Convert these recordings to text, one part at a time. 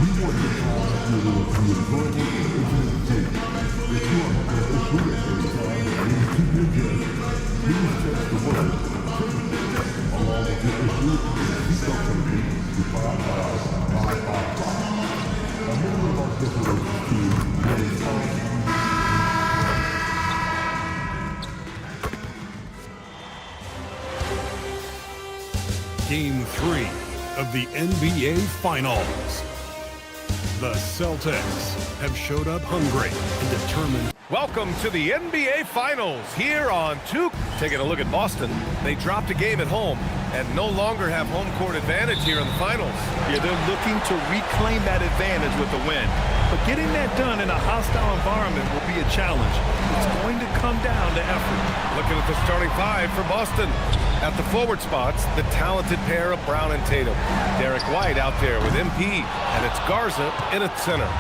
Game 3 of the NBA Finals. The Celtics have showed up hungry and determined. Welcome to the NBA Finals here on 2. Taking a look at Boston, they dropped a game at home and no longer have home court advantage here in the finals. Yeah, they're looking to reclaim that advantage with a win. But getting that done in a hostile environment will be a challenge. It's going to come down to effort. Looking at the starting five for Boston. At the forward spots, the talented pair of Brown and Tatum. Derek White out there with MP, and it's Garza in at center.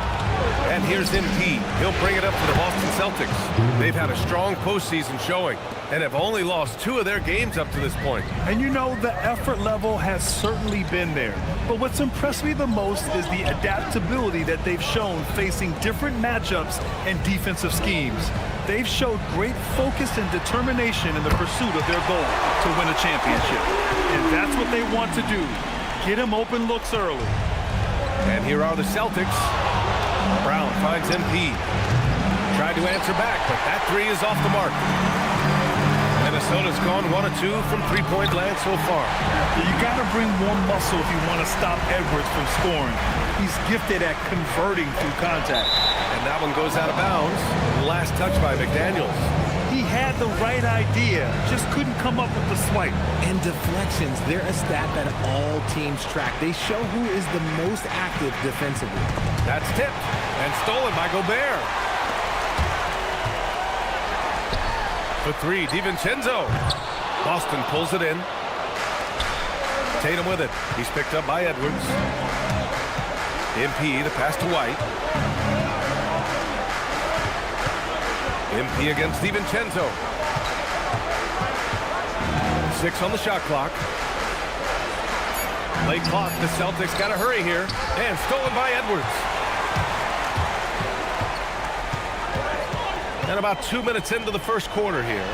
And here's MP. He'll bring it up to the Boston Celtics. They've had a strong postseason showing and have only lost 2 of their games up to this point. And you know, the effort level has certainly been there. But what's impressed me the most is the adaptability that they've shown facing different matchups and defensive schemes. They've showed great focus and determination in the pursuit of their goal to win a championship. And that's what they want to do. Get them open looks early. And here are the Celtics. Brown finds MP. Tried to answer back, but that 3 is off the mark. Minnesota's gone 1 of 2 from three-point land so far. You got to bring more muscle if you want to stop Edwards from scoring. He's gifted at converting through contact. And that one goes out of bounds. Last touch by McDaniels. He had the right idea, just couldn't come up with the swipe. And deflections, they're a stat that all teams track. They show who is the most active defensively. That's tipped and stolen by Gobert. For 3, DiVincenzo. Boston pulls it in. Tatum with it. He's picked up by Edwards. MP, the pass to White. MP against DiVincenzo. 6 on the shot clock. Late clock. The Celtics got to hurry here. And stolen by Edwards. And about 2 minutes into the first quarter here.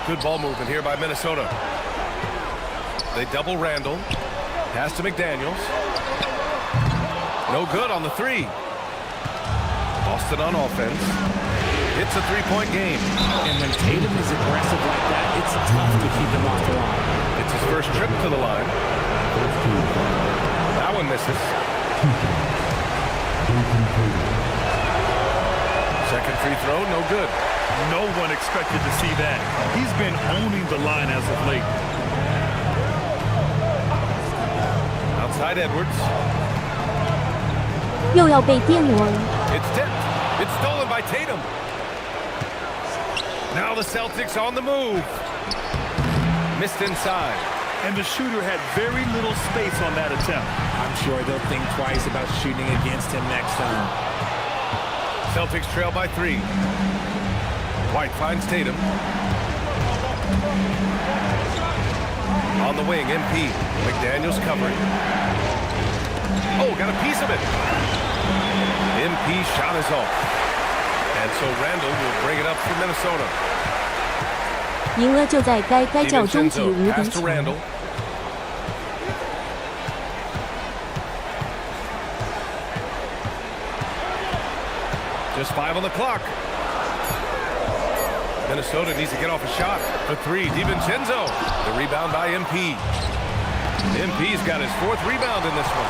Good ball movement here by Minnesota. They double Randall. Pass to McDaniels. No good on the 3. Boston on offense. It's a 3-point game. And when Tatum is aggressive like that, it's tough to keep him off the line. It's his first trip to the line. That one misses. Second free throw, no good. No one expected to see that. He's been owning the line as of late. Outside Edwards. 又要被电我了。 It's tipped. It's stolen by Tatum. Now the Celtics on the move. Missed inside. And the shooter had very little space on that attempt. I'm sure they'll think twice about shooting against him next time. Celtics trail by 3. White finds Tatum. On the wing, MP. McDaniels covering. Oh, got a piece of it. MP shot is off. And so Randall will bring it up for Minnesota. 赢了就在该叫终止无 Pass 敌 to 球。 Randall. Just 5 on the clock. Minnesota needs to get off a shot. For 3, DiVincenzo. The rebound by MP. MP's got his 4th rebound in this one.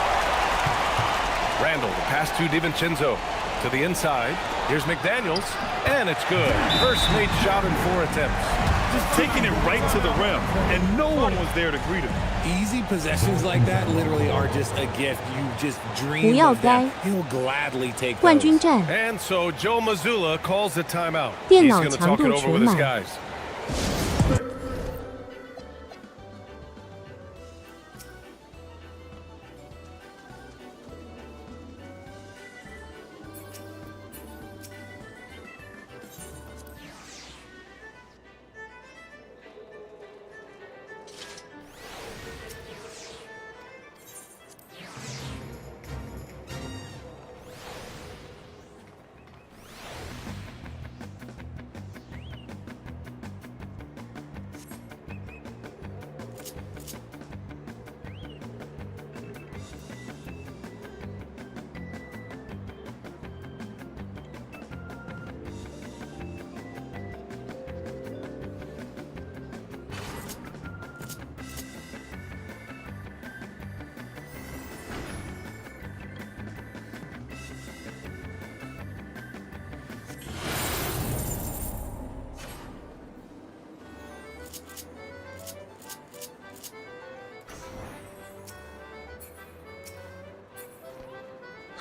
Randall, the pass to DiVincenzo. To the inside. Here's McDaniels. And it's good. First made shot in 4 attempts. Just taking it right to the rim. And no one was there to greet him. Easy possessions like that literally are just a gift. You just 不 dream 要 of 该 them. He'll gladly take 冠军 those. 战， And so Joe Mazzulla calls the timeout. 电 He's 脑 going to 强 talk it 度 over 全 with his 满。 guys.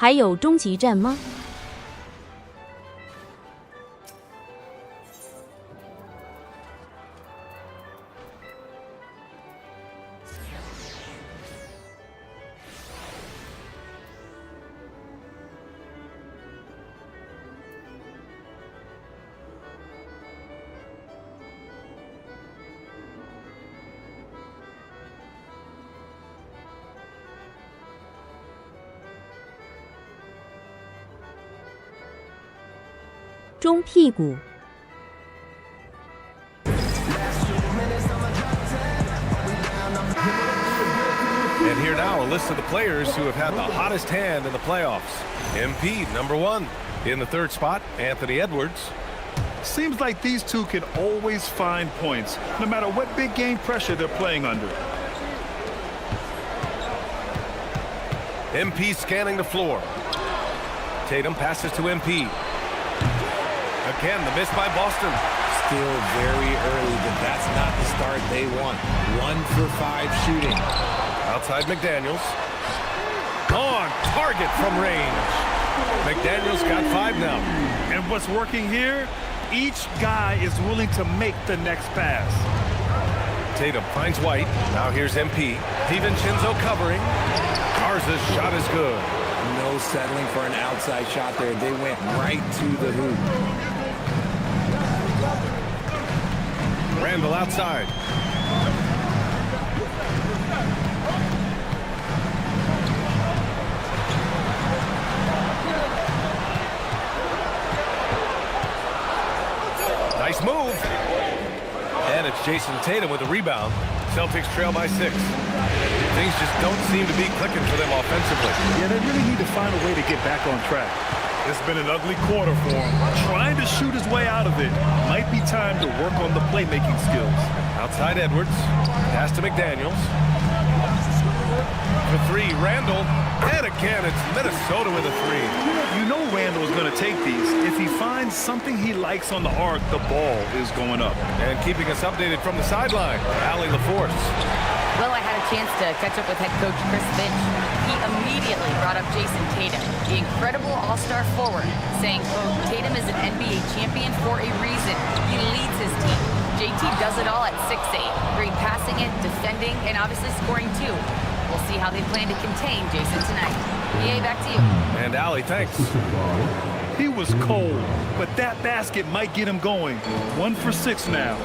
还有终极战吗？中屁股。And here now, a list of the players who have had the hottest hand in the playoffs. MP, number 1. In the 3rd spot, Anthony Edwards. Seems like these two can always find points, no matter what big game pressure they're playing under. MP scanning the floor. Tatum passes to MP. Again, the miss by Boston. Still very early, but that's not the start they want. 1 for 5 shooting. Outside McDaniels. On target from range. McDaniels got 5 now. And what's working here? Each guy is willing to make the next pass. Tatum finds White. Now here's MP. DiVincenzo covering. Garza's shot is good. No settling for an outside shot there. They went right to the hoop. Randall outside. Nice move. And it's Jason Tatum with a rebound. Celtics trail by 6. Things just don't seem to be clicking for them offensively. Yeah, they really need to find a way to get back on track. It's been an ugly quarter for him. Trying to shoot his way out of it. Might be time to work on the playmaking skills. Outside Edwards. Pass to McDaniels. For 3, Randall. And again, it's Minnesota with a 3. You know Randall is going to take these. If he finds something he likes on the arc, the ball is going up. And keeping us updated from the sideline, Allie LaForce. Well, I had a chance to catch up with head coach Chris Finch. He immediately brought up Jason Tatum, the incredible all-star forward, saying, quote, Tatum is an NBA champion for a reason. He leads his team. JT does it all at 6'8", great passing it, defending, and obviously scoring too. We'll see how they plan to contain Jason tonight. EA, back to you. And Allie, thanks. He was cold, but that basket might get him going. 1 for 6 now.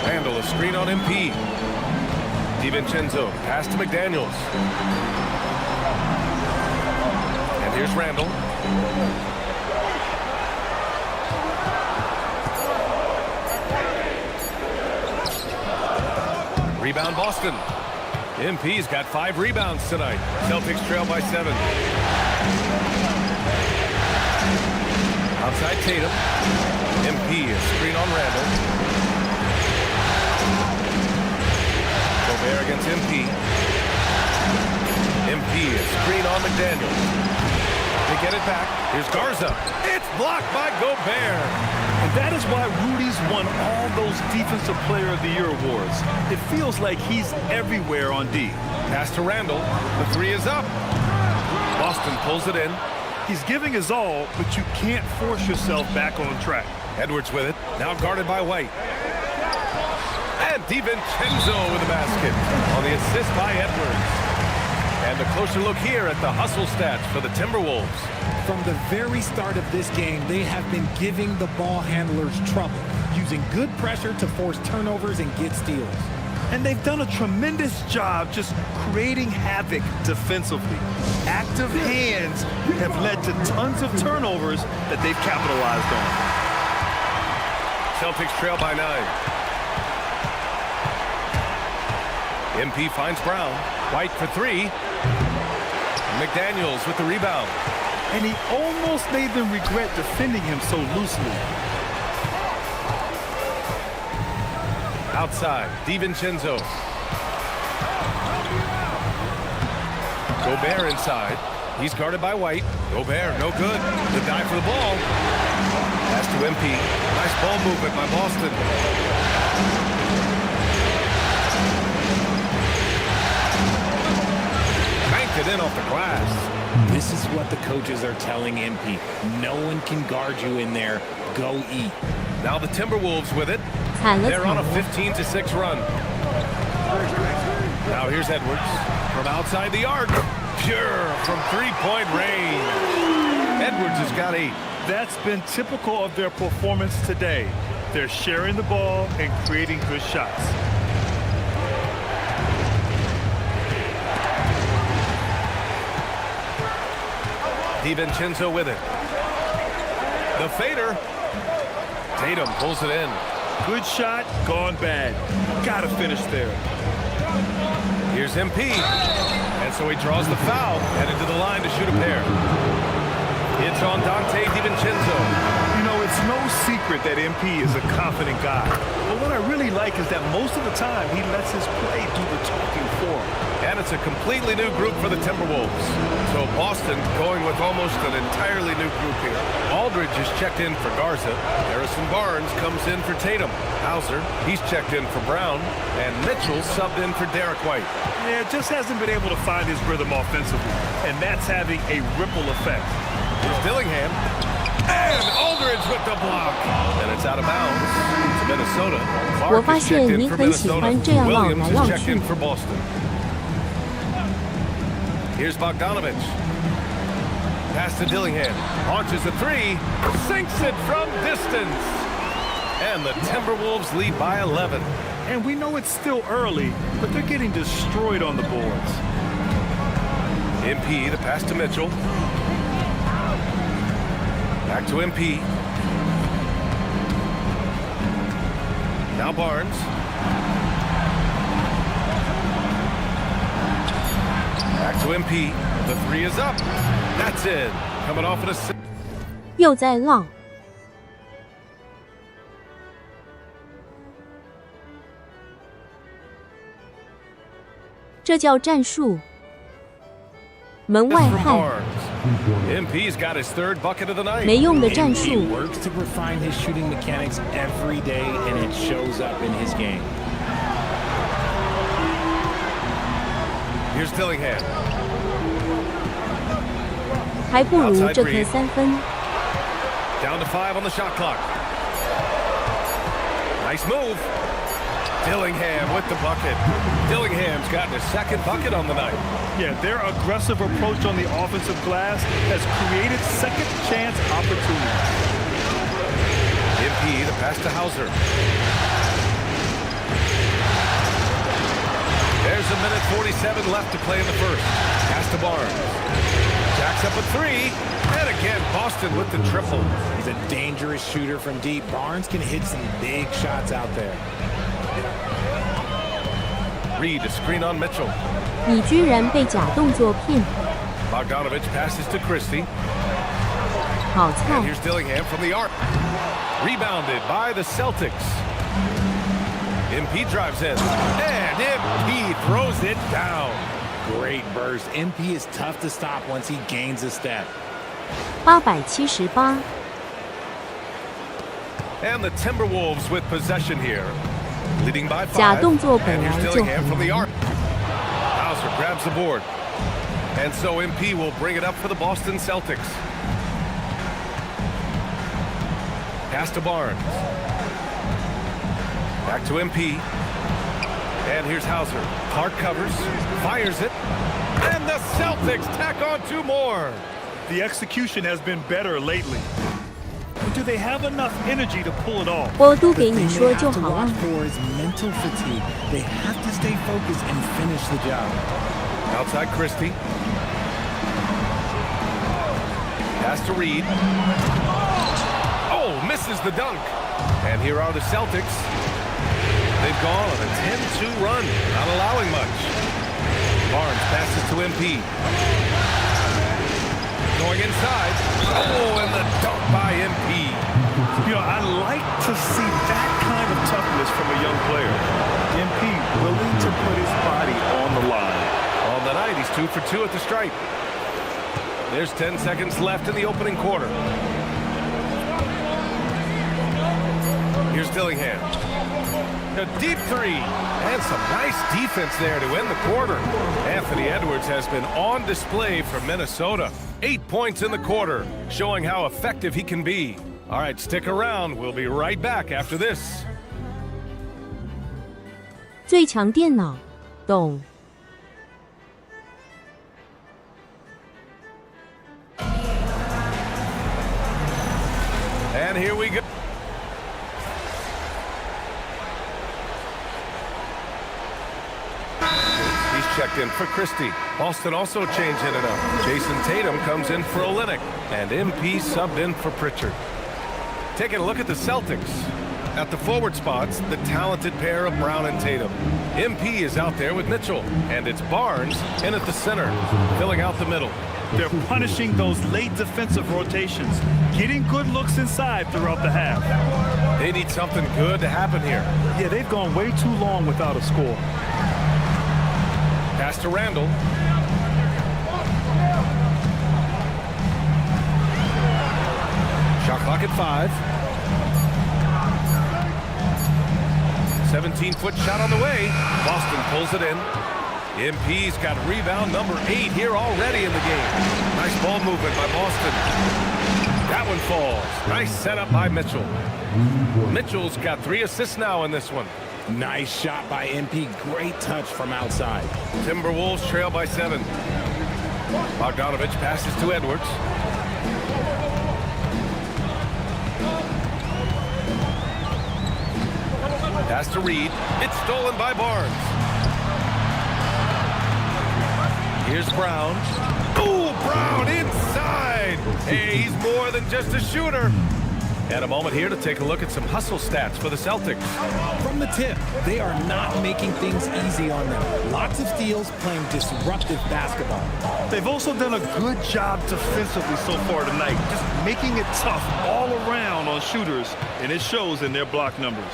Randall, a screen on MP. DiVincenzo, pass to McDaniels. And here's Randall. Rebound Boston. MP's got 5 rebounds tonight. Celtics trail by 7. Outside Tatum. MP, a screen on Randall. Gobert against MP. MP, a screen on McDaniels. They get it back. Here's Garza. It's blocked by Gobert. And that is why Rudy's won all those Defensive Player of the Year awards. It feels like he's everywhere on D. Pass to Randall. The 3 is up. Boston pulls it in. He's giving his all, but you can't force yourself back on track. Edwards with it. Now guarded by White. And DiVincenzo with the basket on the assist by Edwards. And a closer look here at the hustle stats for the Timberwolves. From the very start of this game, they have been giving the ball handlers trouble, using good pressure to force turnovers and get steals. And they've done a tremendous job just creating havoc defensively. Active hands have led to tons of turnovers that they've capitalized on. Celtics trail by 9. MP finds Brown. White for 3. McDaniels with the rebound. And he almost made them regret defending him so loosely. Outside, DiVincenzo. Gobert inside. He's guarded by White. Gobert, no good. The dive for the ball. Pass to MP. Nice ball movement by Boston. it in off the glass. This is what the coaches are telling MP. No one can guard you in there. Go eat. Now the Timberwolves with it. 惨了 They're on 惨 a 了， 15-6 run. Now here's Edwards from outside the arc. Pure from three-point range. Edwards has got 8. That's been typical of their performance today. They're sharing the ball and creating good shots. DiVincenzo with it. The fader. Tatum pulls it in. Good shot, gone bad. Gotta finish there. Here's MP. And so he draws the foul, headed to the line to shoot a pair. It's on Dante DiVincenzo. You know, it's no secret that MP is a confident guy. But what I really like is that most of the time he lets his play do the talking for him. And it's a completely new group for the Timberwolves. So Boston going with almost an entirely new group here. Aldridge is checked in for Garza. Harrison Barnes comes in for Tatum. Hauser, he's checked in for Brown. And Mitchell subbed in for Derek White. Yeah, just hasn't been able to find his rhythm offensively. And that's having a ripple effect. Here's Dillingham. And Aldridge with the block. And it's out of bounds to Minnesota. 我 Clark 发 is 现 checked in 你 for 很喜 Minnesota. 欢这样望 Williams 来 is 望 checked 去 in。for Boston. Here's Bogdanovich. Pass to Dillingham. Launches a three. Sinks it from distance. And the Timberwolves lead by 11. And we know it's still early, but they're getting destroyed on the boards. MP, the pass to Mitchell. Back to MP. Now Barnes. Back to MP. The three is up. That's it. Coming off at a... 又在浪，这叫战术。门外 from 汉， Barnes. MP's got his third bucket of the night. 没用的战 He 术。 works to refine his shooting mechanics every day, and it shows up in his game. Here's Dillingham. 还不如这颗3分。 Down to 5 on the shot clock. Nice move. Dillingham with the bucket. Dillingham's gotten his second bucket on the night. Yeah, their aggressive approach on the offensive glass has created second chance opportunities. MP, the pass to Hauser. There's a minute 47 left to play in the first. Pass to Barnes. Jacks up a three. And again, Boston with the triple. He's a dangerous shooter from deep. Barnes can hit some big shots out there. Reed, a screen on Mitchell. 你居然被假动作骗， Bogdanovich passes to Christie. 好菜 And！here's Dillingham from the arc. Rebounded by the Celtics. MP drives in. And MP throws it down. Great burst. MP is tough to stop once he gains a step. 878， And the Timberwolves with possession here. Leading by 假 5. 动作本 And 来 here's 就 Dillingham 很 from the 难 arc. Hauser grabs the board. And so MP will bring it up for the Boston Celtics. Pass to Barnes. Back to MP. And here's Hauser. Clark covers. Fires it. And the Celtics tack on 2 more. The execution has been better lately. But do they have enough energy to pull it off? 我都给 The 你 thing 说 they 就 have to 好了 watch。for is mental fatigue. They have to stay focused and finish the job. Outside Christie. Pass to Reed. Oh, misses the dunk. And here are the Celtics. They've gone on a 10-2 run, not allowing much. Barnes passes to MP. Going inside. Oh, and the dunk by MP. You know, I like to see that kind of toughness from a young player. MP willing to put his body on the line. On the night, he's 2 for 2 at the stripe. There's 10 seconds left in the opening quarter. Here's Dillingham. A deep three. And some nice defense there to end the quarter. Anthony Edwards has been on display for Minnesota. 8 points in the quarter, showing how effective he can be. All right, stick around. We'll be right back after this. 最强电脑，懂。And here we go. He's checked in for Christie. Boston also changed in and out. Jason Tatum comes in for Olynyk. And MP subbed in for Pritchard. Taking a look at the Celtics. At the forward spots, the talented pair of Brown and Tatum. MP is out there with Mitchell. And it's Barnes in at the center, filling out the middle. They're punishing those late defensive rotations, getting good looks inside throughout the half. They need something good to happen here. Yeah, they've gone way too long without a score. Pass to Randall. Shot clock at 5. 17-foot shot on the way. Boston pulls it in. MP's got rebound number 8 here already in the game. Nice ball movement by Boston. That one falls. Nice setup by Mitchell. Mitchell's got 3 assists now in this one. Nice shot by MP. Great touch from outside. Timberwolves trail by 7. Bogdanovich passes to Edwards. Pass to Reed. It's stolen by Barnes. Here's Brown. Ooh, Brown inside. Hey, he's more than just a shooter. And a moment here to take a look at some hustle stats for the Celtics. From the tip, they are not making things easy on them. Lots of steals, playing disruptive basketball. They've also done a good job defensively so far tonight, just making it tough all around on shooters, and it shows in their block numbers.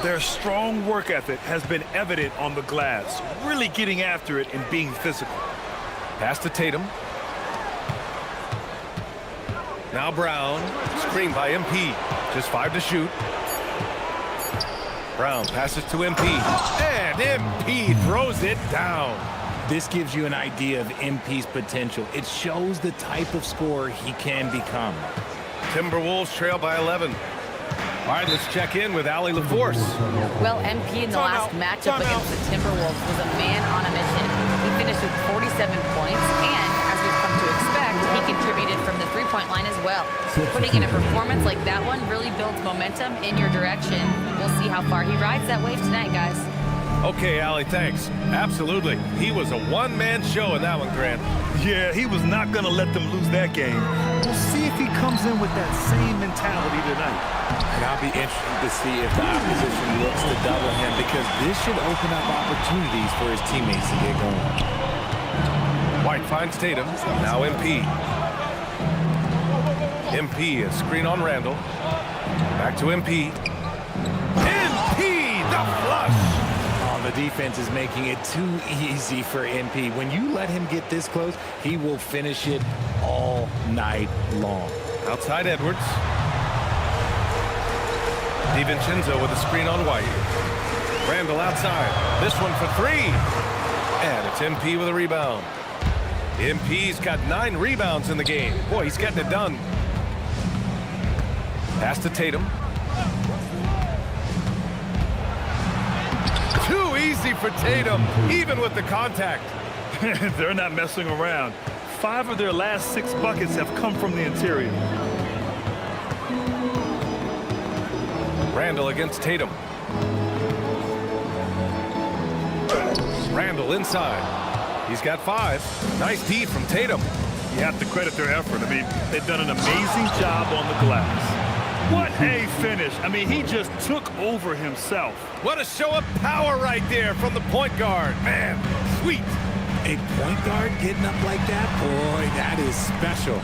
Their strong work ethic has been evident on the glass, really getting after it and being physical. Pass to Tatum. Now Brown, screen by MP. Just 5 to shoot. Brown passes to MP. And MP throws it down. This gives you an idea of MP's potential. It shows the type of scorer he can become. Timberwolves trail by 11. All right, let's check in with Allie LaForce. Well, MP in the last matchup against the Timberwolves was a man on a mission. He finished with 47 points, and as we've come to expect, he contributed from the three-point line as well. Putting in a performance like that one really builds momentum in your direction. We'll see how far he rides that wave tonight, guys. Okay, Allie, thanks. Absolutely. He was a one-man show in that one, Grant. Yeah, he was not going to let them lose that game. We'll see if he comes in with that same mentality tonight. And I'll be interested to see if the opposition looks to double him, because this should open up opportunities for his teammates to get going. White finds Tatum. Now MP. MP, a screen on Randall. Back to MP. MP, the flush. The defense is making it too easy for MP. When you let him get this close, he will finish it all night long. Outside Edwards. DiVincenzo with a screen on White. Randall outside. This one for 3. And it's MP with a rebound. MP's got 9 rebounds in the game. Boy, he's getting it done. Pass to Tatum. Too easy for Tatum, even with the contact. They're not messing around. 5 of their last 6 buckets have come from the interior. Randall against Tatum. Randall inside. He's got 5. Nice D from Tatum. You have to credit their effort. I mean, they've done an amazing job on the glass. What a finish. I mean, he just took over himself. What a show of power right there from the point guard. Man, sweet. A point guard getting up like that? Boy, that is special.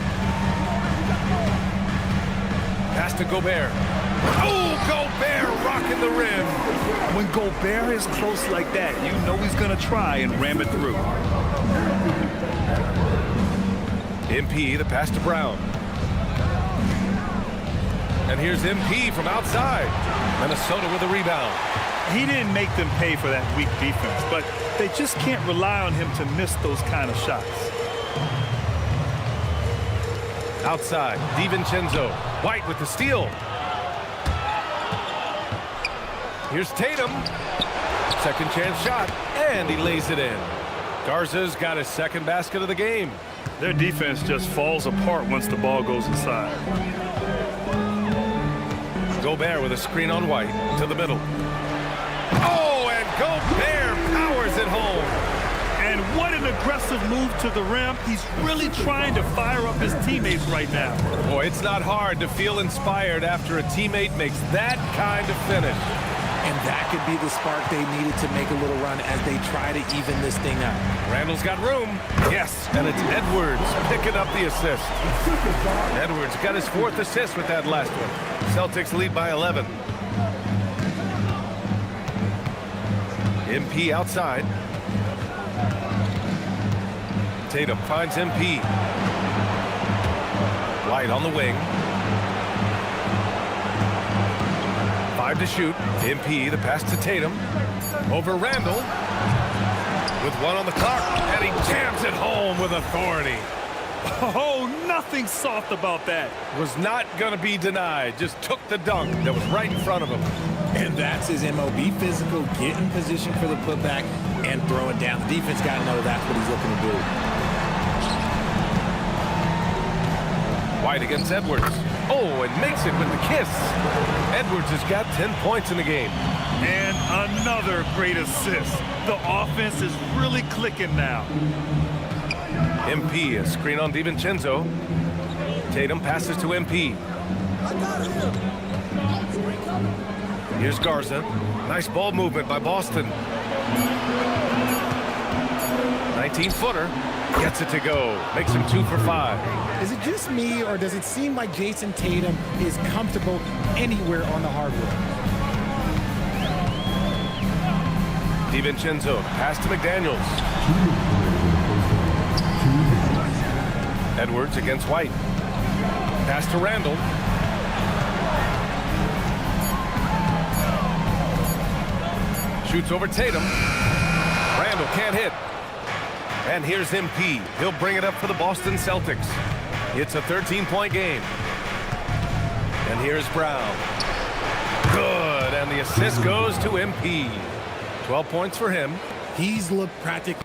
Pass to Gobert. Oh, Gobert rocking the rim. When Gobert is close like that, you know he's going to try and ram it through. MP, the pass to Brown. And here's MP from outside. Minnesota with a rebound. He didn't make them pay for that weak defense, but they just can't rely on him to miss those kind of shots. Outside, DiVincenzo. White with the steal. Here's Tatum. Second chance shot, and he lays it in. Garza's got his second basket of the game. Their defense just falls apart once the ball goes inside. Gobert with a screen on White to the middle. Oh, and Gobert powers it home. And what an aggressive move to the rim. He's really trying to fire up his teammates right now. Boy, it's not hard to feel inspired after a teammate makes that kind of finish. And that could be the spark they needed to make a little run as they try to even this thing out. Randall's got room. Yes, and it's Edwards picking up the assist. Edwards got his fourth assist with that last one. Celtics lead by 11. MP outside. Tatum finds MP. White on the wing. 5 to shoot. MP, the pass to Tatum. Over Randall. With 1 on the clock. And he jams it home with authority. Oh, nothing soft about that. Was not going to be denied. Just took the dunk that was right in front of him. And that's his MO. Be physical, get in position for the putback, and throw it down. The defense got to know that's what he's looking to do. White against Edwards. Oh, and makes it with the kiss. Edwards has got 10 points in the game. And another great assist. The offense is really clicking now. MP, a screen on DiVincenzo. Tatum passes to MP. Here's Garza. Nice ball movement by Boston. 19-footer. Gets it to go. Makes him 2 for 5. Is it just me, or does it seem like Jason Tatum is comfortable anywhere on the hardwood? DiVincenzo, pass to McDaniels. Edwards against White. Pass to Randall. Shoots over Tatum. Randall can't hit. And here's MP. He'll bring it up for the Boston Celtics. It's a 13-point game. And here's Brown. Good, and the assist goes to MP. 12 points for him. He's looked practically.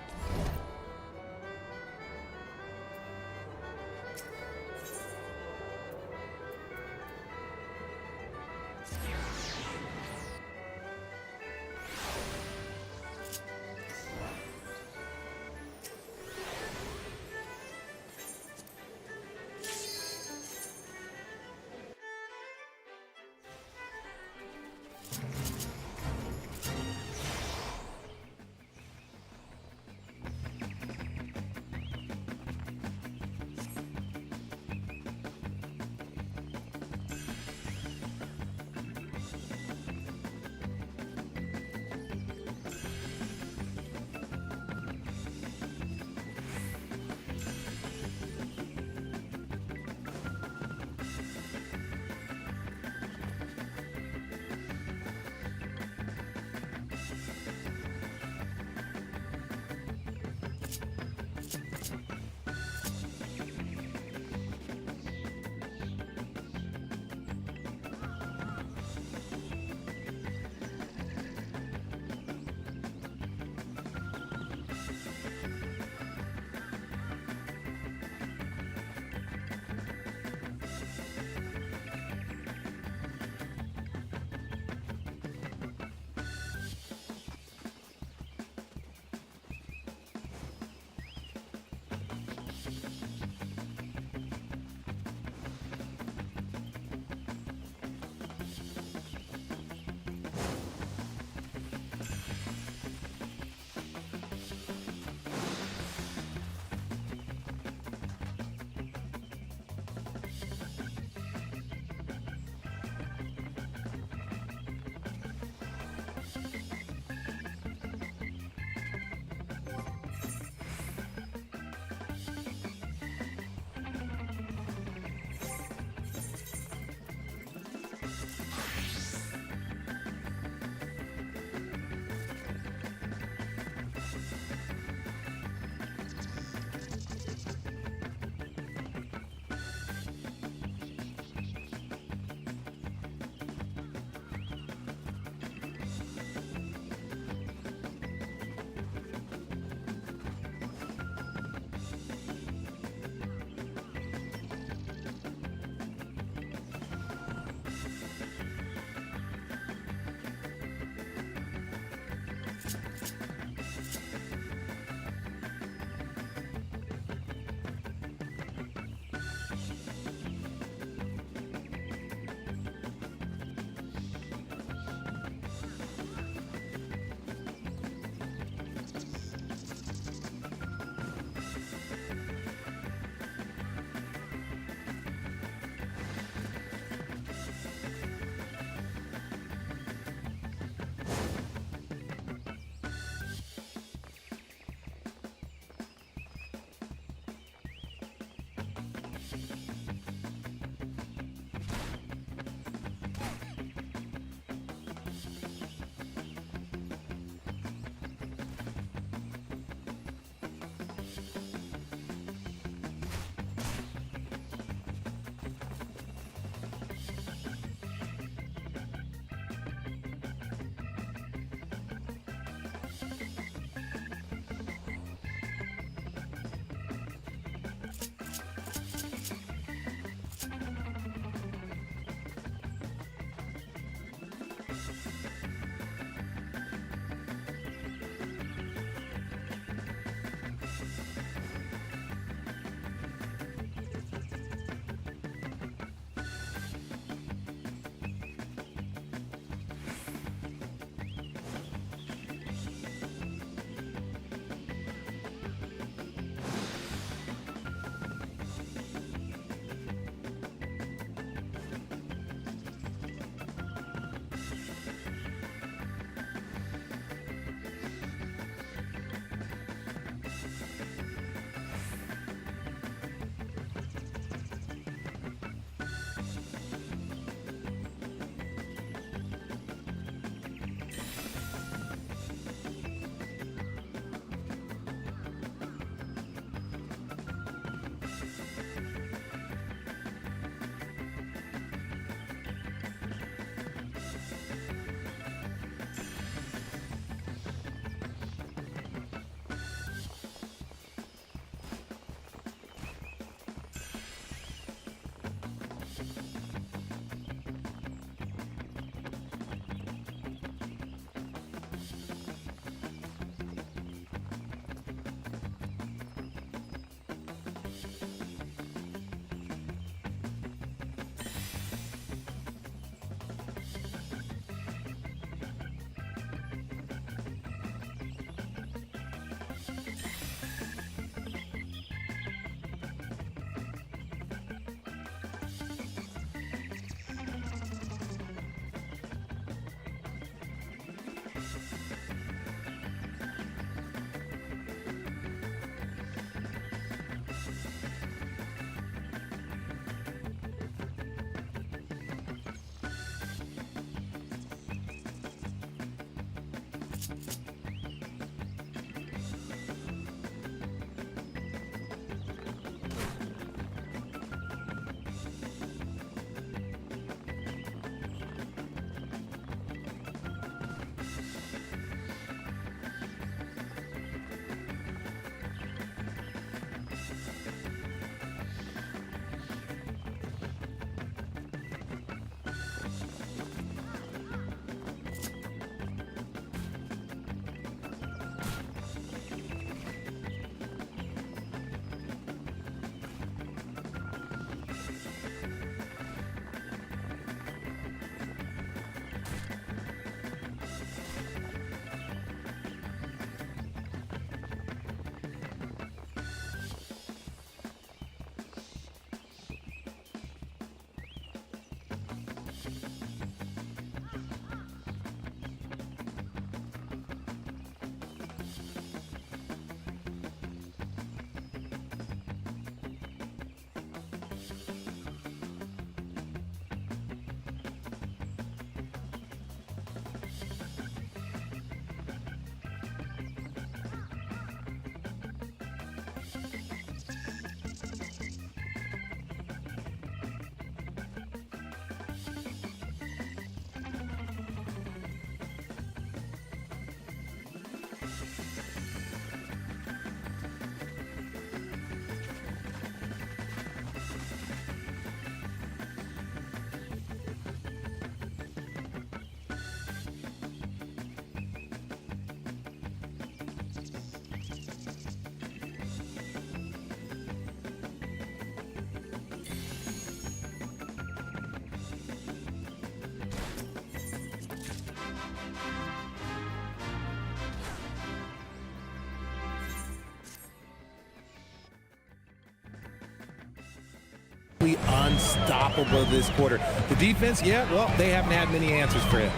Unstoppable this quarter. The defense, yeah, well, they haven't had many answers for it.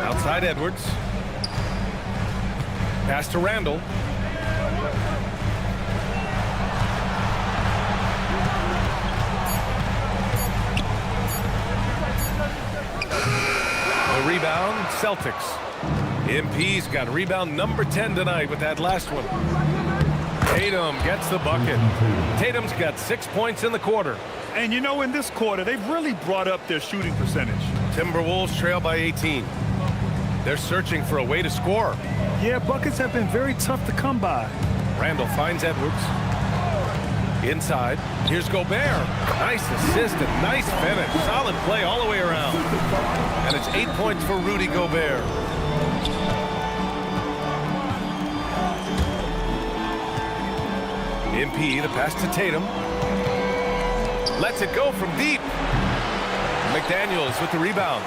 Outside Edwards. Pass to Randall. The rebound, Celtics. MP's got rebound number 10 tonight with that last one. Tatum gets the bucket. Tatum's got 6 points in the quarter. And you know, in this quarter, they've really brought up their shooting percentage. Timberwolves trail by 18. They're searching for a way to score. Yeah, buckets have been very tough to come by. Randall finds Edwards. Inside. Here's Gobert. Nice assist and nice finish. Solid play all the way around. And it's 8 points for Rudy Gobert. MP, the pass to Tatum. Lets it go from deep. McDaniels with the rebound.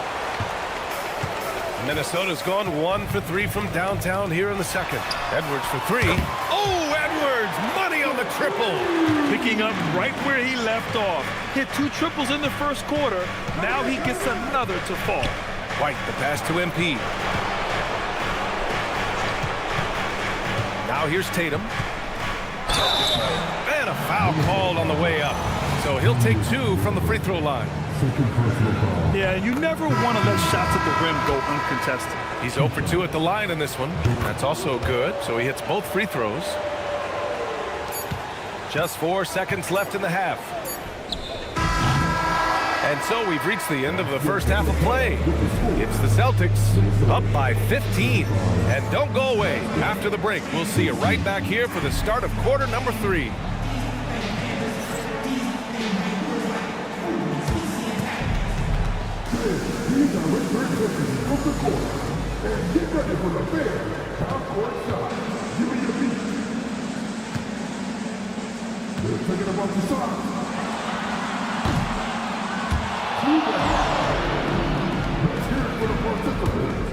Minnesota's gone 1 for 3 from downtown here in the second. Edwards for 3. Oh, Edwards! Money on the triple! Picking up right where he left off. Hit 2 triples in the first quarter. Now he gets another to fall. White, the pass to MP. Now here's Tatum. And a foul called on the way up. So he'll take 2 from the free throw line. Yeah, you never want to let shots at the rim go uncontested. He's 0 for 2 at the line in this one. That's also good, so he hits both free throws. Just 4 seconds left in the half. And so we've reached the end of the first half of play. It's the Celtics up by 15. And don't go away. After the break, we'll see you right back here for the start of quarter number 3. These are return pitches from the court. And get ready for the big half-court shot. Give me your beat. They're taking them off the side. Let's hear it for the participants.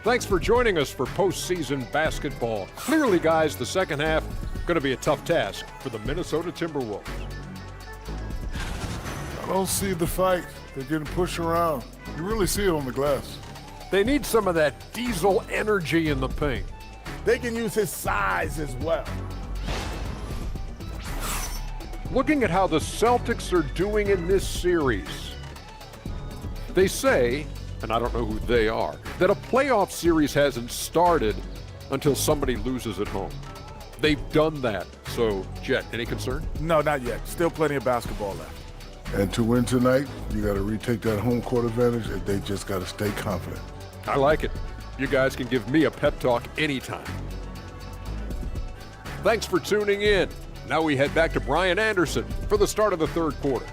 Thanks for joining us for postseason basketball. Clearly, guys, the second half going to be a tough task for the Minnesota Timberwolves. I don't see the fight. They're getting pushed around. You really see it on the glass. They need some of that diesel energy in the paint. they can use his size as well. Looking at how the Celtics are doing in this series, they say, and I don't know who they are, that a playoff series hasn't started until somebody loses at home. They've done that. So, Jet, any concern? No, not yet. Still plenty of basketball left. And to win tonight, you got to retake that home court advantage, and they just got to stay confident. I like it. You guys can give me a pep talk anytime. Thanks for tuning in. Now we head back to Brian Anderson for the start of the third quarter.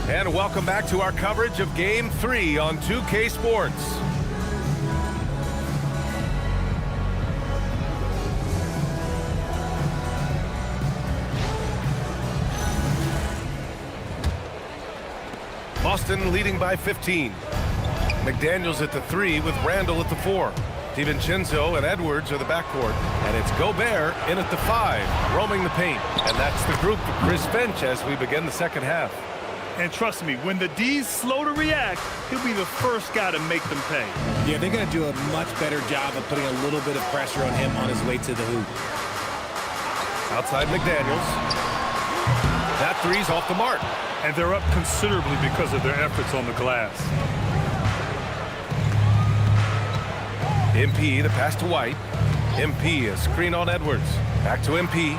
And welcome back to our coverage of Game 3 on 2K Sports. Boston leading by 15. McDaniels at the 3 with Randall at the 4. DiVincenzo and Edwards are the backcourt. And it's Gobert in at the 5, roaming the paint. And that's the group for Chris Finch as we begin the second half. And trust me, when the D's slow to react, he'll be the first guy to make them pay. Yeah, they're going to do a much better job of putting a little bit of pressure on him on his way to the hoop. Outside McDaniels. That 3's off the mark. And they're up considerably because of their efforts on the glass. MP, the pass to White. MP, a screen on Edwards. Back to MP.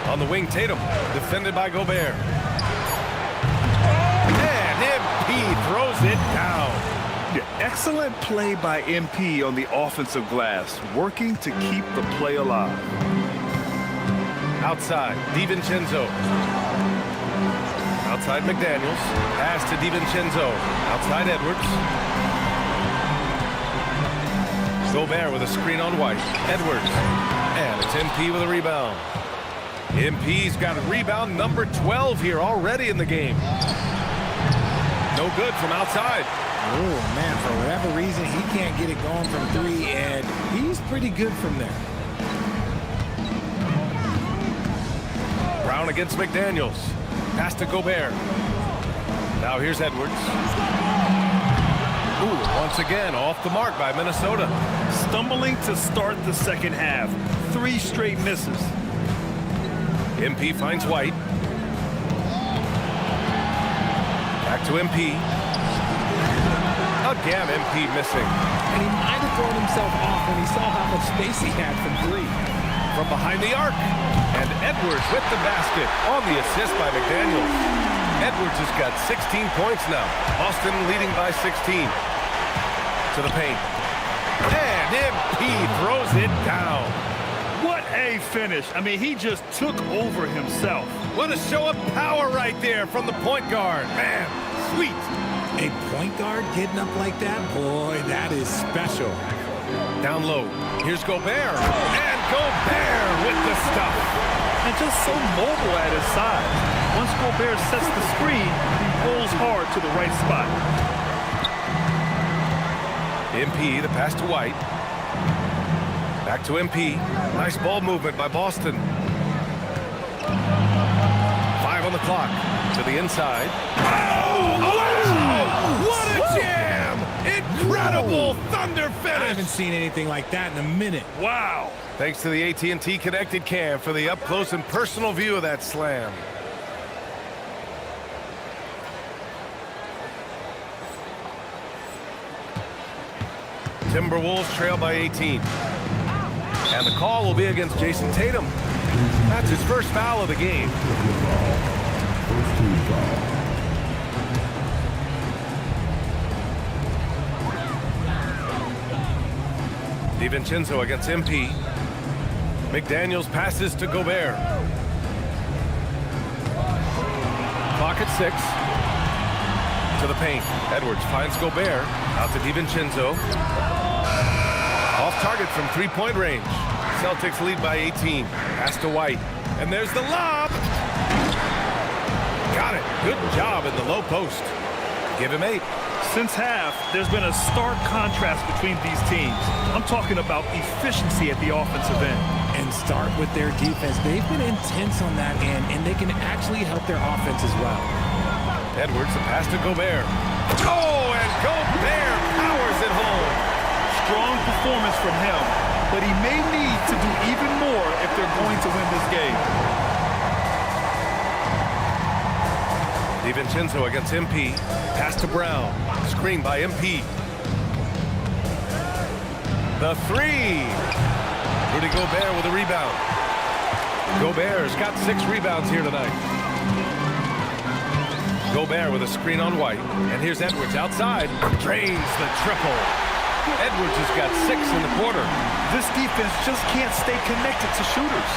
On the wing, Tatum, defended by Gobert. And MP throws it down. Yeah, excellent play by MP on the offensive glass, working to keep the play alive. Outside, DiVincenzo. Outside McDaniels. Pass to DiVincenzo. Outside Edwards. Gobert with a screen on White. Edwards. And it's MP with a rebound. MP's got a rebound number 12 here already in the game. No good from outside. Oh, man, for whatever reason, he can't get it going from 3, and he's pretty good from there. Brown against McDaniels. Pass to Gobert. Now here's Edwards. Ooh, once again off the mark by Minnesota. Stumbling to start the second half. 3 straight misses. MP finds White. Back to MP. Again, MP missing. And he might have thrown himself off when he saw how much space he had from 3. From behind the arc. And Edwards with the basket on the assist by McDaniels. Edwards has got 16 points now. Boston leading by 16. To the paint. And MP throws it down. What a finish. I mean, he just took over himself. What a show of power right there from the point guard. Man, sweet. A point guard getting up like that? Boy, that is special. Down low. Here's Gobert. And Gobert with the stuff. And just so mobile at his side. Once Gobert sets the screen, he rolls hard to the right spot. MP, the pass to White. Back to MP. Nice ball movement by Boston. 5 on the clock. To the inside. Oh! What a jam! Incredible thunder finish! I haven't seen anything like that in a minute. Wow! Thanks to the AT&T Connected Cam for the up-close and personal view of that slam. Timberwolves trail by 18. And the call will be against Jason Tatum. That's his first foul of the game. DiVincenzo against MP. McDaniels passes to Gobert. Clock at 6. To the paint. Edwards finds Gobert. Out to DiVincenzo. Off target from 3-point range. Celtics lead by 18. Pass to White. And there's the lob. Got it. Good job in the low post. Give him 8. Since half, there's been a stark contrast between these teams. I'm talking about efficiency at the offensive end. and start with their defense. They've been intense on that end, and they can actually help their offense as well. Edwards, the pass to Gobert. Oh, and Gobert powers it home. Strong performance from him, but he may need to do even more if they're going to win this game. DiVincenzo against MP. Pass to Brown. Screen by MP. The three. Rudy Gobert with a rebound. Gobert's got 6 rebounds here tonight. Gobert with a screen on White. And here's Edwards outside. Drains the triple. Edwards has got 6 in the quarter. This defense just can't stay connected to shooters.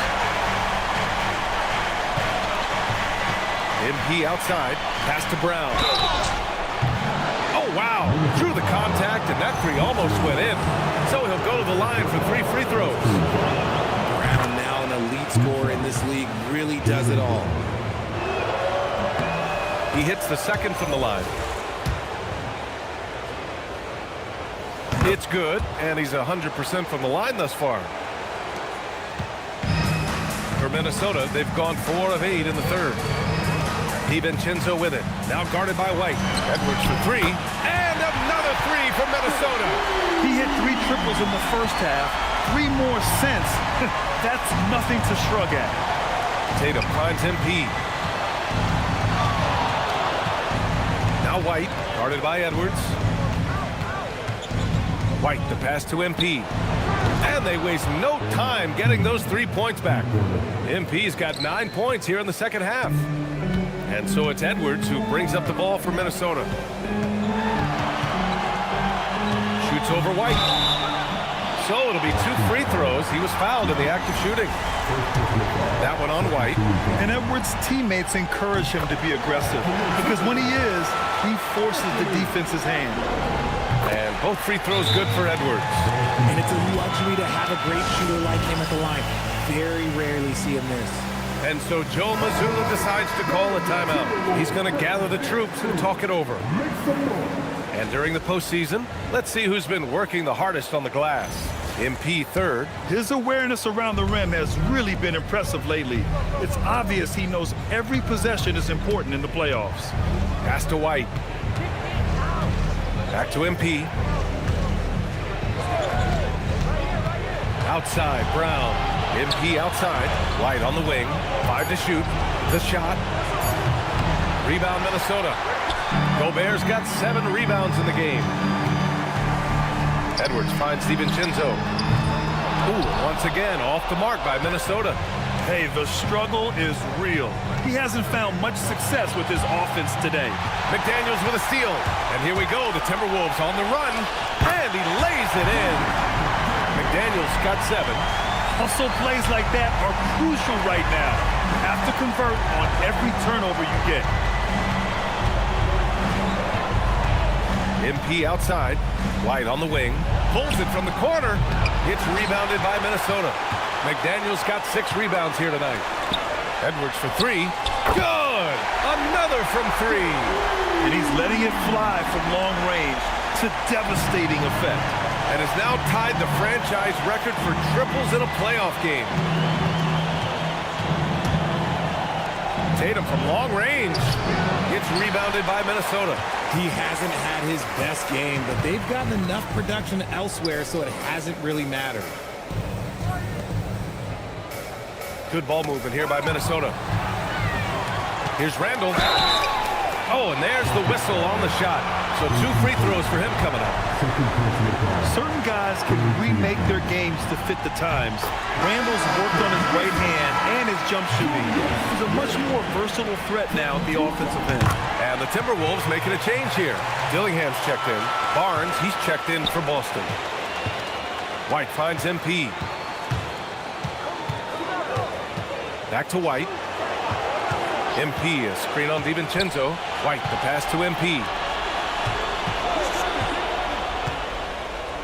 MP outside. Pass to Brown. Oh, wow. Drew the contact, and that three almost went in. So he'll go to the line for 3 free throws. Brown, now an elite scorer in this league, really does it all. He hits the second from the line. It's good, and he's 100% from the line thus far. For Minnesota, they've gone 4 of 8 in the third. DiVincenzo with it. Now guarded by White. Edwards for 3. And another 3 from Minnesota. He hit 3 triples in the first half. 3 more since. That's nothing to shrug at. Tatum finds MP. Now White, guarded by Edwards. White, the pass to MP. And they waste no time getting those 3 points back. MP's got 9 points here in the second half. And so it's Edwards who brings up the ball for Minnesota. Shoots over White. So it'll be 2 free throws. He was fouled in the act of shooting. That one on White. And Edwards' teammates encourage him to be aggressive because when he is, he forces the defense's hand. And both free throws good for Edwards. And it's a luxury to have a great shooter like him at the line. Very rarely see him miss. And so Joe Mazzulla decides to call a timeout. He's going to gather the troops and talk it over. And during the postseason, let's see who's been working the hardest on the glass. MP third. His awareness around the rim has really been impressive lately. It's obvious he knows every possession is important in the playoffs. Pass to White. Back to MP. Outside, Brown. MP outside. White on the wing. 5 to shoot. The shot. Rebound, Minnesota. Gobert's got 7 rebounds in the game. Edwards finds DiVincenzo. Ooh, once again, off the mark by Minnesota. Hey, the struggle is real. He hasn't found much success with his offense today. McDaniels with a steal. And here we go, the Timberwolves on the run. And he lays it in. McDaniels got 7. Hustle plays like that are crucial right now. You have to convert on every turnover you get. MP outside. White on the wing. Pulls it from the corner. It's rebounded by Minnesota. McDaniels got 6 rebounds here tonight. Edwards for 3. Good! Another from 3. And he's letting it fly from long range to devastating effect. And has now tied the franchise record for triples in a playoff game. Tatum from long range. It's rebounded by Minnesota. He hasn't had his best game, but they've gotten enough production elsewhere, so it hasn't really mattered. Good ball movement here by Minnesota. Here's Randall. Oh, and there's the whistle on the shot. So 2 free throws for him coming up. Certain guys can remake their games to fit the times. Randall's worked on his right hand and his jump shooting. He's a much more versatile threat now at the offensive end. And the Timberwolves making a change here. Dillingham's checked in. Barnes, he's checked in for Boston. White finds MP. Back to White. MP, a screen on DiVincenzo. White, the pass to MP.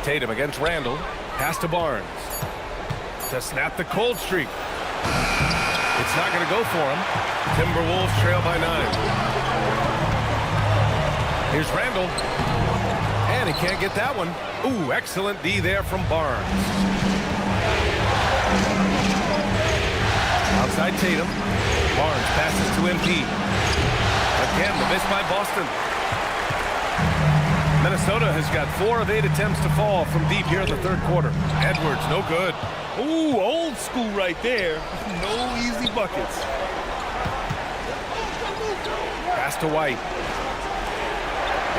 Tatum against Randall. Pass to Barnes. To snap the cold streak. It's not going to go for him. Timberwolves trail by 9. Here's Randall. And he can't get that one. Ooh, excellent D there from Barnes. Outside Tatum. Barnes passes to MP. Again, the miss by Boston. Minnesota has got 4 of 8 attempts to fall from deep here in the third quarter. Edwards, no good. Ooh, old school right there. No easy buckets. Pass to White.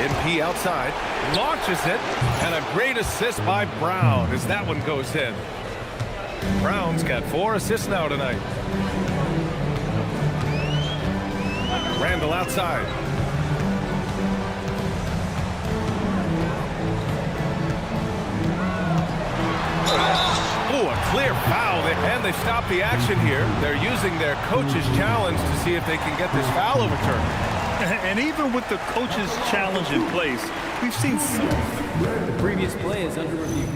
MP outside. Launches it. And a great assist by Brown as that one goes in. Brown's got 4 assists now tonight. Randall outside. Oh, a clear foul. And they stop the action here. They're using their coach's challenge to see if they can get this foul overturned. And even with the coach's challenge in place, we've seen some. The previous play is under review.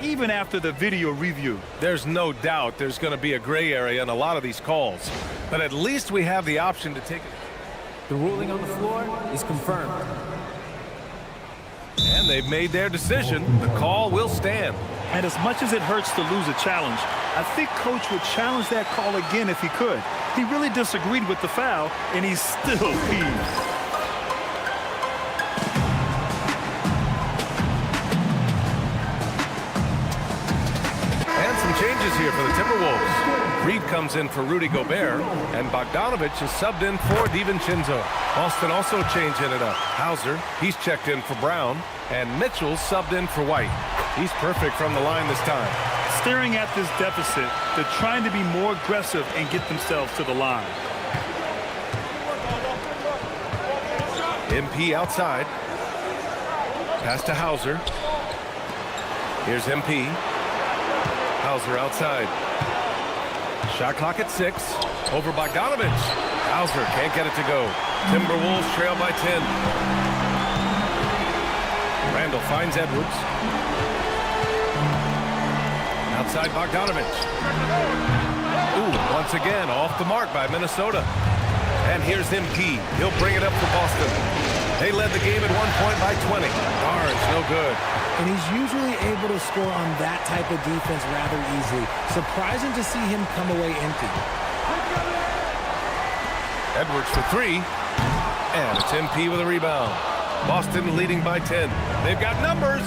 Even after the video review. There's no doubt there's going to be a gray area in a lot of these calls. But at least we have the option to take it. The ruling on the floor is confirmed. And they've made their decision. The call will stand. And as much as it hurts to lose a challenge, I think Coach would challenge that call again if he could. He really disagreed with the foul, and he's still peeved. Changes here for the Timberwolves. Reed comes in for Rudy Gobert, and Bogdanovich is subbed in for DiVincenzo. Boston also changing it up. Hauser, he's checked in for Brown, and Mitchell's subbed in for White. He's perfect from the line this time. Staring at this deficit, they're trying to be more aggressive and get themselves to the line. MP outside. Pass to Hauser. Here's MP. Hauser outside. Shot clock at 6. Over Bogdanovich. Hauser can't get it to go. Timberwolves trail by 10. Randall finds Edwards. Outside Bogdanovich. Ooh, once again off the mark by Minnesota. And here's MP. He'll bring it up for Boston. They led the game at 1 point by 20. Barnes, no good. And he's usually able to score on that type of defense rather easily. Surprising to see him come away empty. Edwards for 3. And it's MP with a rebound. Boston leading by 10. They've got numbers.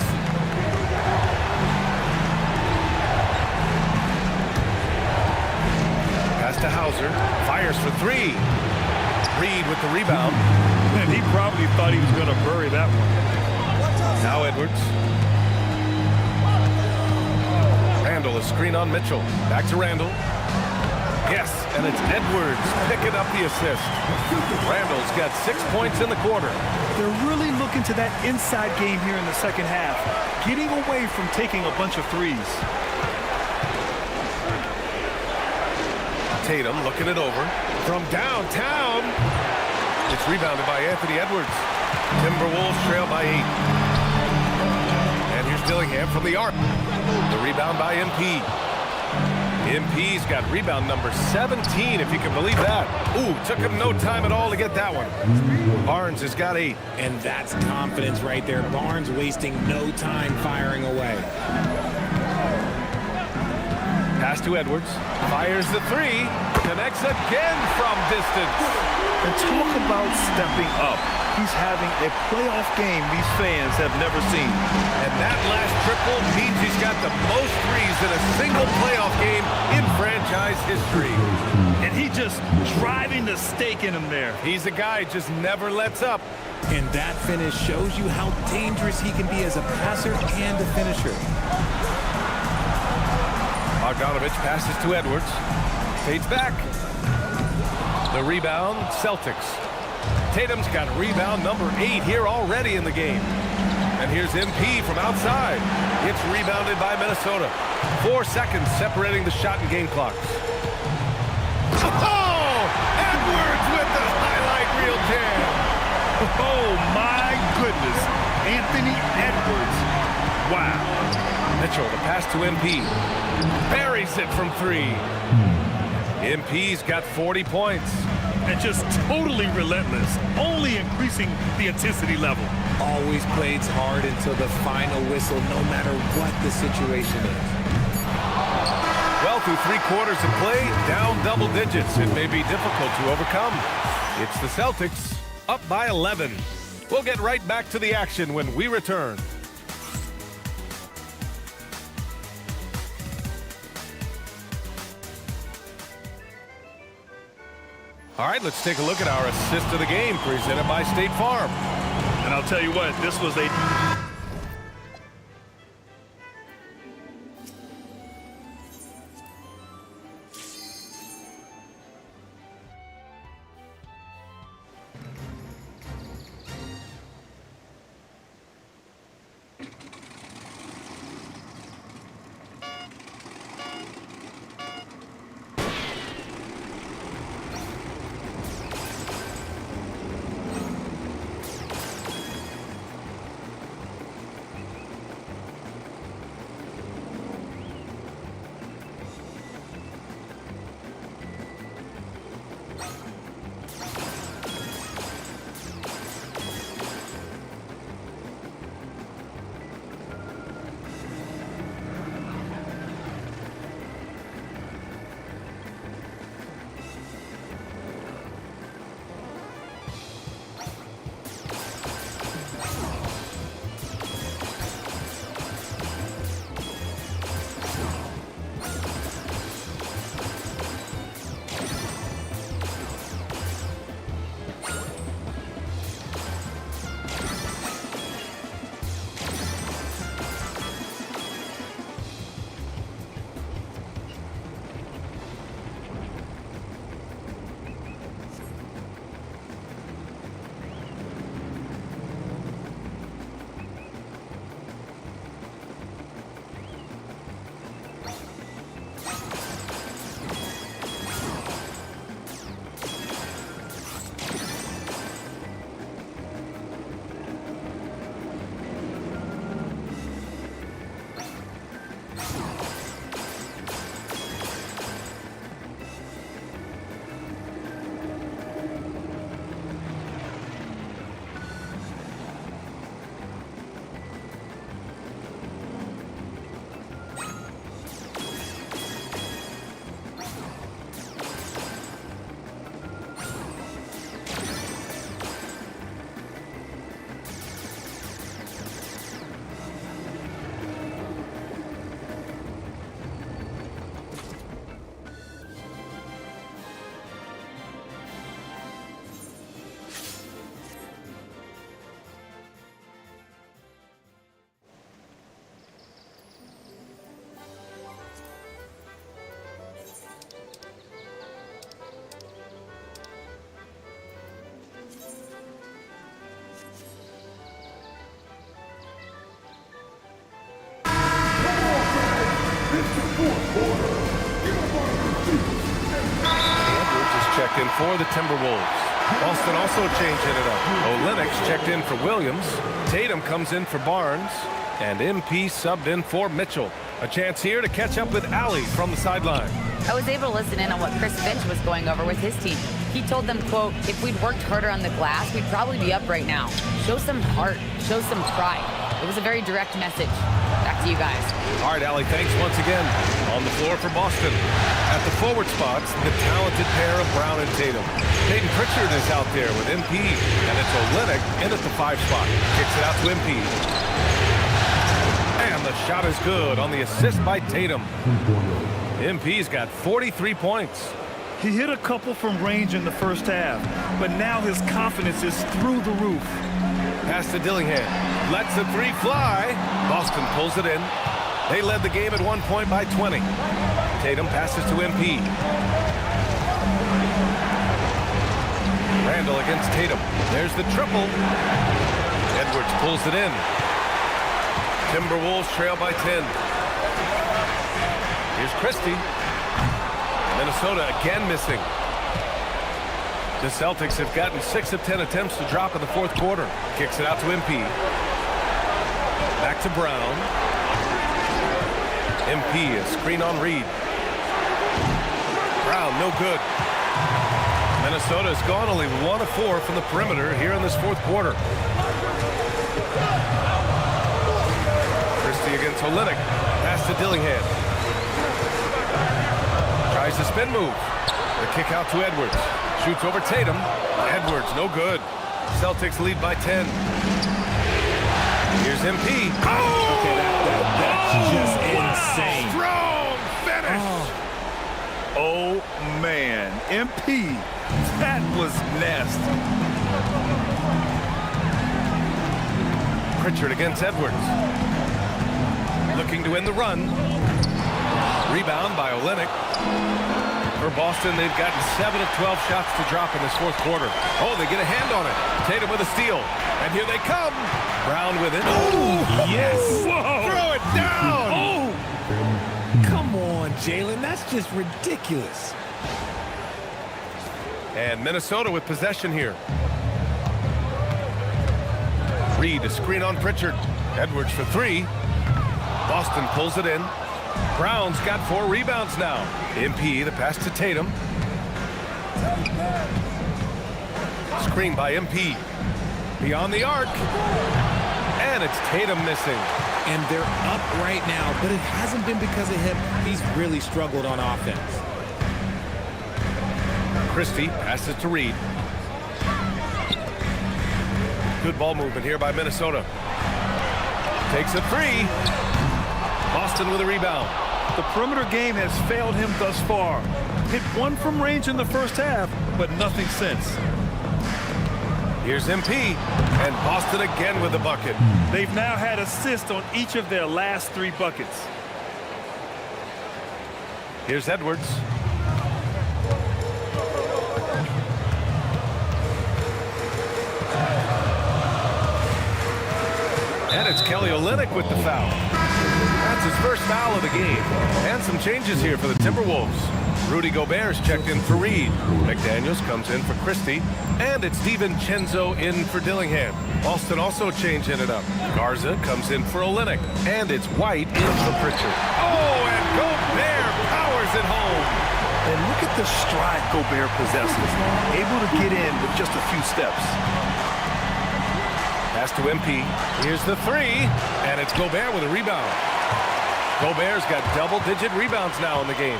Pass to Hauser. Fires for 3. Reed with the rebound. And he probably thought he was going to bury that one. Now Edwards. Randall is screen on Mitchell. Back to Randall. Yes, and it's Edwards picking up the assist. Randall's got 6 points in the quarter. They're really looking to that inside game here in the second half, getting away from taking a bunch of threes. Tatum looking it over. From downtown. It's rebounded by Anthony Edwards. Timberwolves trail by 8. And here's Dillingham from the arc. The rebound by MP. MP's got rebound number 17, if you can believe that. Ooh, took him no time at all to get that one. Barnes has got 8. And that's confidence right there. Barnes wasting no time firing away. Pass to Edwards. Fires the 3. Connects again from distance. And talk about stepping up. He's having a playoff game these fans have never seen. And that last triple means he's got the most threes in a single playoff game in franchise history. And he just driving the stake in him there. He's a guy just never lets up. And that finish shows you how dangerous he can be as a passer and a finisher. Bogdanovich passes to Edwards. Fades back. The rebound, Celtics. Tatum's got rebound number 8 here already in the game. And here's MP from outside. It's rebounded by Minnesota. 4 seconds separating the shot and game clocks. Oh! Edwards with the highlight reel jam. Oh, my goodness. Anthony Edwards. Wow. Mitchell, the pass to MP. Buries it from 3. MP's got 40 points. And just totally relentless, only increasing the intensity level. Always plays hard until the final whistle, no matter what the situation is. Well through 3 quarters of play, down double digits. It may be difficult to overcome. It's the Celtics up by 11. We'll get right back to the action when we return. All right, let's take a look at our assist of the game presented by State Farm. And I'll tell you what, this was a... Checked in for the Timberwolves. Boston also changing it up. Olynyk checked in for Williams. Tatum comes in for Barnes. And MP subbed in for Mitchell. A chance here to catch up with Allie from the sideline. I was able to listen in on what Chris Finch was going over with his team. He told them, quote, if we'd worked harder on the glass, we'd probably be up right now. Show some heart. Show some pride. It was a very direct message. Back to you guys. All right, Allie, thanks once again. On the floor for Boston. At the forward spots, the talented pair of Brown and Tatum. Peyton Pritchard is out there with MP, and it's Olynyk in at the 5 spot. Kicks it out to MP. And the shot is good on the assist by Tatum. MP's got 43 points. He hit a couple from range in the first half, but now his confidence is through the roof. Pass to Dillingham. Lets the 3 fly. Boston pulls it in. They led the game at 1 point by 20. Tatum passes to MP. Randall against Tatum. There's the triple. Edwards pulls it in. Timberwolves trail by 10. Here's Christie. Minnesota again missing. The Celtics have gotten 6 of 10 attempts to drop in the 4th quarter. Kicks it out to MP. Back to Brown. MP, a screen on Reed. Brown, no good. Minnesota has gone only 1 of 4 from the perimeter here in this 4th quarter. Christie against Olynyk. Pass to Dillingham. Tries the spin move. The kick out to Edwards. Shoots over Tatum. Edwards, no good. Celtics lead by 10. Here's MP. Oh! Okay, that's just insane. Strong finish. Oh, man. MP, that was nasty. Pritchard against Edwards. Looking to end the run. Rebound by Olynyk. For Boston, they've gotten 7 of 12 shots to drop in this fourth quarter. Oh, they get a hand on it. Tatum with a steal. And here they come. Brown with it. Oh, yes. Whoa. Throw it down. Oh. Come on, Jalen. That's just ridiculous. And Minnesota with possession here. Reed, a screen on Pritchard. Edwards for 3. Boston pulls it in. Brown's got 4 rebounds now. MP, the pass to Tatum. Screen by MP. Beyond the arc. And it's Tatum missing. And they're up right now, but it hasn't been because of him. He's really struggled on offense. Christie passes to Reed. Good ball movement here by Minnesota. Takes a 3. Boston with a rebound. The perimeter game has failed him thus far. Hit 1 from range in the first half, but nothing since. Here's MP, and Boston again with the bucket. They've now had assists on each of their last 3 buckets. Here's Edwards. And it's Kelly Olynyk with the foul. That's his first foul of the game. And some changes here for the Timberwolves. Rudy Gobert's checked in for Reed. McDaniels comes in for Christie. And it's DiVincenzo in for Dillingham. Boston also changing it up. Garza comes in for Olynyk. And it's White in for Pritchard. Oh, and Gobert powers it home. And look at the stride Gobert possesses. Able to get in with just a few steps. Pass to MP. Here's the 3. And it's Gobert with a rebound. Gobert's got double-digit rebounds now in the game.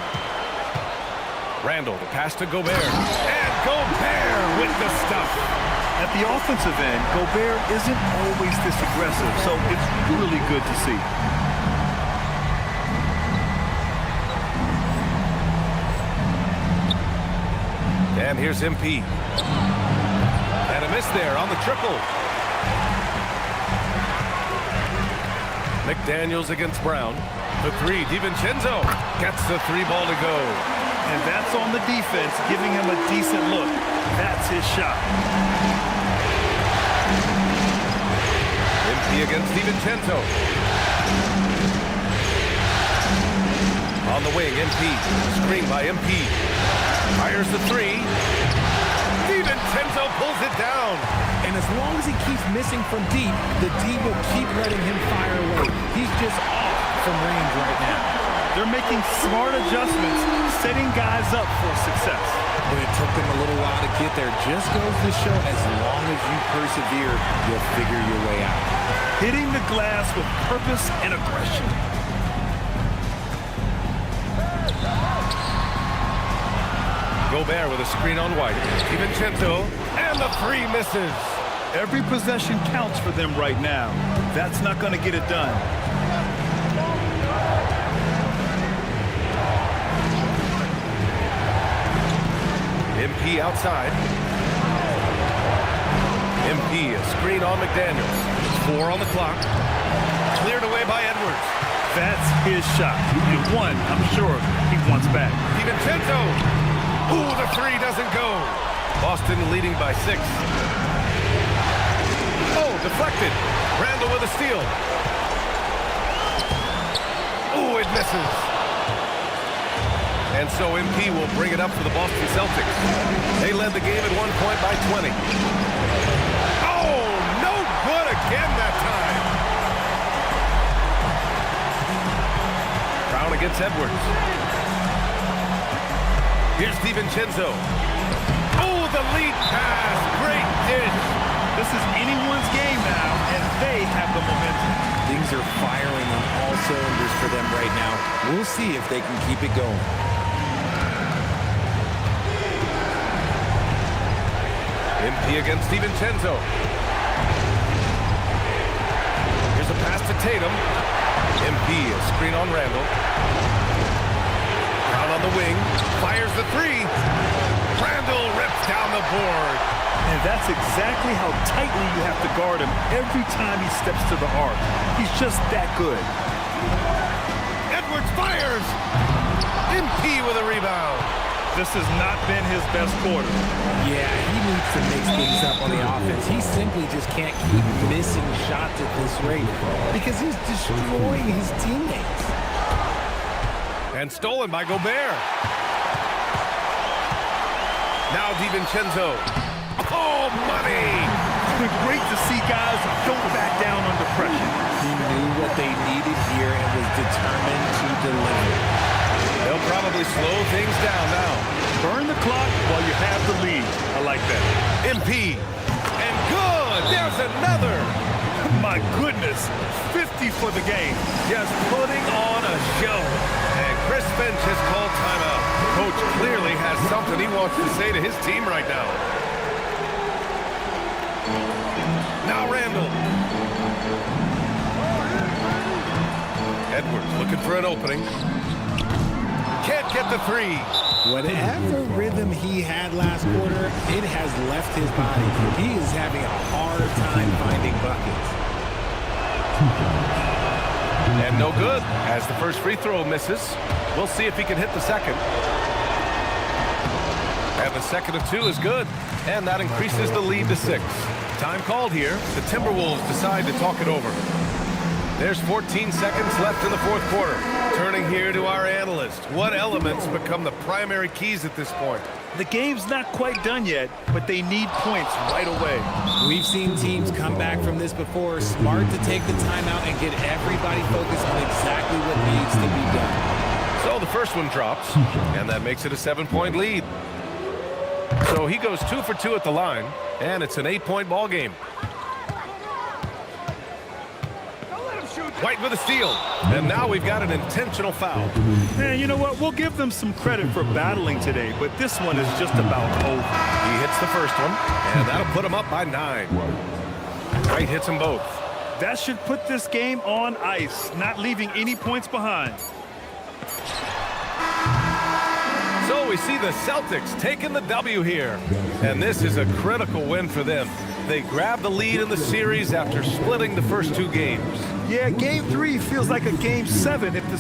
Randall, the pass to Gobert. And Gobert with the stuff. At the offensive end, Gobert isn't always this aggressive, so it's really good to see. And here's MP. And a miss there on the triple. McDaniels against Brown. The 3, DiVincenzo gets the 3 ball to go. And that's on the defense, giving him a decent look. That's his shot. MP against DiVincenzo. On the wing, MP. Screen by MP. Fires the 3. DiVincenzo pulls it down. And as long as he keeps missing from deep, the D will keep letting him fire away. He's just off from range right now. They're making smart adjustments, setting guys up for success. But it took them a little while to get there. Just goes to show as long as you persevere, you'll figure your way out. Hitting the glass with purpose and aggression. Gobert with a screen on White. DiVincenzo, and the 3 misses. Every possession counts for them right now. That's not going to get it done. MP outside. MP, a screen on McDaniels. 4 on the clock. Cleared away by Edwards. That's his shot. And one, I'm sure, he wants back. DiVincenzo. Ooh, the 3 doesn't go. Boston leading by 6. Oh, deflected. Randall with a steal. Ooh, it misses. And so MP will bring it up for the Boston Celtics. They led the game at 1 point by 20. Oh, no good again that time. Brown against Edwards. Here's DiVincenzo. Oh, the lead pass. Great dish. This is anyone's game now, and they have the momentum. Things are firing on all cylinders for them right now. We'll see if they can keep it going. MP against DiVincenzo. Here's a pass to Tatum. MP, a screen on Randall. Brown on the wing, fires the three. Randall rips down the board. And that's exactly how tightly you have to guard him every time he steps to the arc. He's just that good. Edwards fires. MP with a rebound. This has not been his best quarter. Yeah, he needs to mix things up on the offense. He simply just can't keep missing shots at this rate because he's destroying his teammates. And stolen by Gobert. Now DiVincenzo. Oh, money! It's been great to see guys who don't back down under pressure. He knew what they needed here and was determined to deliver. They'll probably slow things down now. Burn the clock while you have the lead. I like that. MP. And good! There's another! My goodness, 50 for the game. Just putting on a show. And Chris Finch has called timeout. Coach clearly has something he wants to say to his team right now. Now Randall. Edwards looking for an opening. Can't get the three. Whatever rhythm he had last quarter, it has left his body. He is having a hard time finding buckets. And no good as the first free throw misses. We'll see if he can hit the second. And the second of two is good. And that increases the lead to 6. Time called here. The Timberwolves decide to talk it over. There's 14 seconds left in the fourth quarter. Turning here to our analyst. What elements become the primary keys at this point? The game's not quite done yet, but they need points right away. We've seen teams come back from this before. Smart to take the timeout and get everybody focused on exactly what needs to be done. So the first one drops, and that makes it a 7-point lead. So he goes 2 for 2 at the line, and it's an 8-point ball game. White with a steal, and now we've got an intentional foul. Man, you know what? We'll give them some credit for battling today, but this one is just about over. He hits the first one, and that'll put him up by 9. White hits them both. That should put this game on ice, not leaving any points behind. So we see the Celtics taking the W here, and this is a critical win for them. They grab the lead in the series after splitting the first 2 games. Yeah, Game 3 feels like a Game 7 if the